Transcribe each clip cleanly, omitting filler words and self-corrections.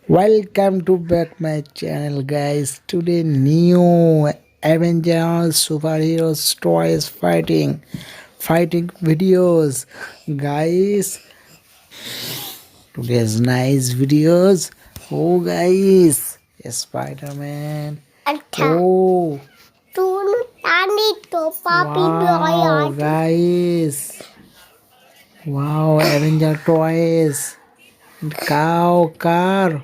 Welcome to back my channel, guys. Today new Avengers superheroes toys fighting videos, guys. Today's nice videos. Oh, guys, Spider-Man. Oh, wow, guys. Wow, Avenger toys. And cow car.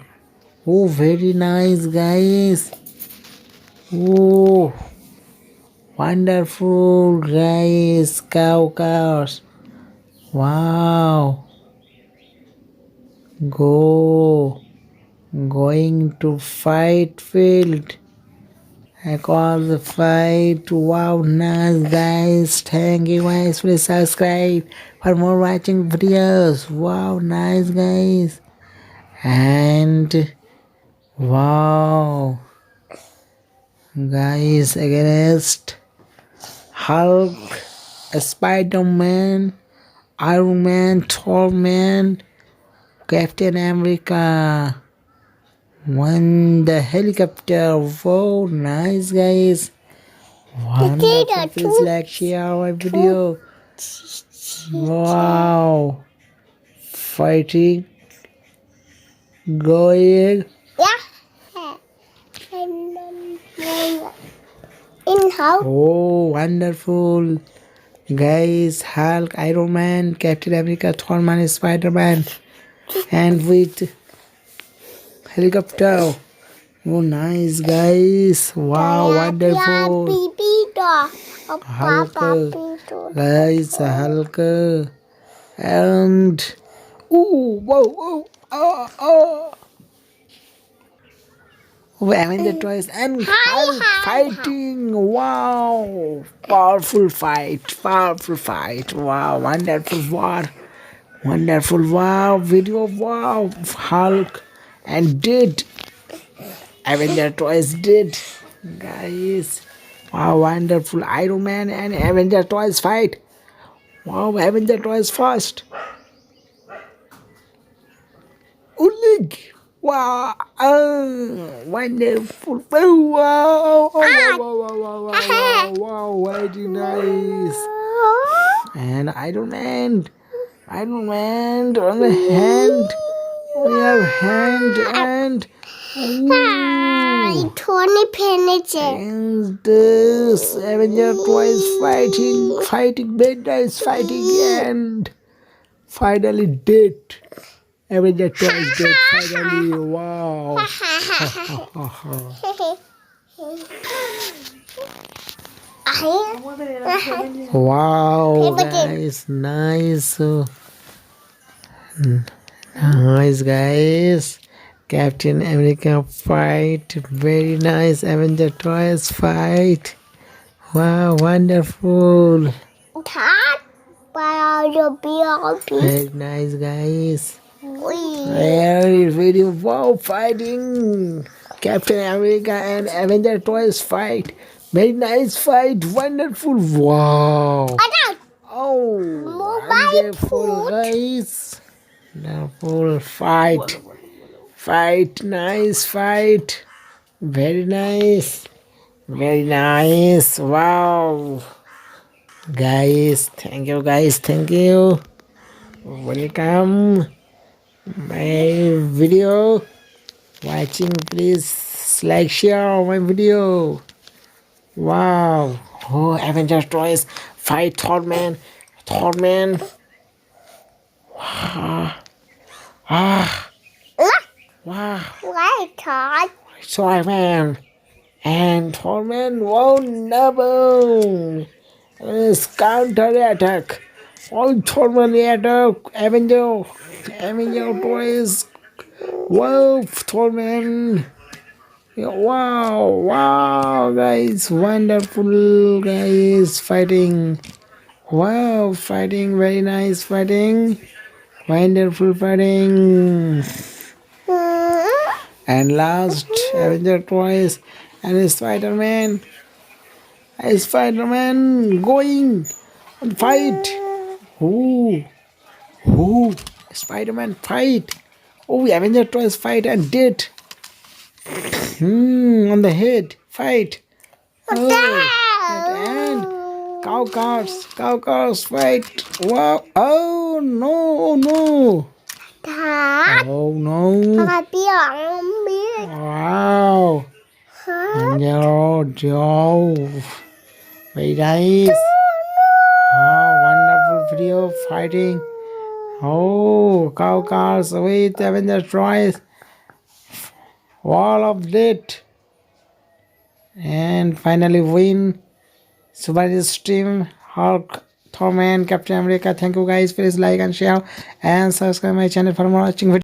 Oh, very nice, guys. Oh, wonderful, guys. Cow cars. Wow. Going to fight field. I call the fight. Wow, nice, guys. Thank you, guys. Please subscribe for more watching videos. Wow, nice, guys. And wow, guys, against Hulk, Spider-Man, Iron Man, Thor Man, Captain America. Won the helicopter. Wow, nice, guys. Wonderful. Please like, share my video. Wow, fighting, going. In how? Oh, wonderful. Guys, Hulk, Iron Man, Captain America, Thor Man, Spider-Man, and with helicopter. Oh, nice, guys. Wow, wonderful. Hulk, guys, Hulk, and ooh, whoa, oh. Avenger toys and Hulk fighting. Wow, powerful fight. Wow, wonderful war, wonderful wow video. Wow, Hulk and did Avenger toys did, guys. Wow, wonderful Iron Man and Avenger toys fight. Wow, Avenger toys first. Ulig. Wow, wonderful. Wow, very nice. And Iron Man on the hand. We have hand and ooh. Tony Pennice. And this Avenger twice fighting, midnight fighting, and finally dead. Avenger twice dead finally. Wow. Wow, guys, nice. Nice, guys. Captain America fight. Very nice. Avenger toys fight. Wow, wonderful. Very nice, guys. Very wow fighting. Captain America and Avenger toys fight. Very nice fight. Wonderful. Wow. Oh, wonderful, guys. Wonderful fight. Nice fight. Very nice. Wow. Guys, thank you, guys. Thank you. Welcome my video. Watching, please like, share my video. Wow. Oh, Avengers toys fight Thor Man. Wow. Wow. Spider-Man and Thor-Man won't never. It's counter attack. All Thor-Man attack. Avenger toys. Wow, Thor-Man. Wow, guys, wonderful, guys, fighting. Wow, fighting, very nice fighting. Wonderful fighting. And last, Avenger toys and Spider-Man. Going and fight. Spider-Man fight. Oh, Avenger toys fight and did. On the head. Fight. Oh, at end. Cow cars fight. Wow. Oh no, oh no. Thật. Oh no. Thật không biết. Wow. Hả? Angelo Joe. Very nice. Wow, wonderful video fighting. Oh, cow cars with Avenger toys. All of it. And finally win. Super's team, Hulk, Thor, Captain America. Thank you guys. Please like and share and subscribe my channel for more watching videos.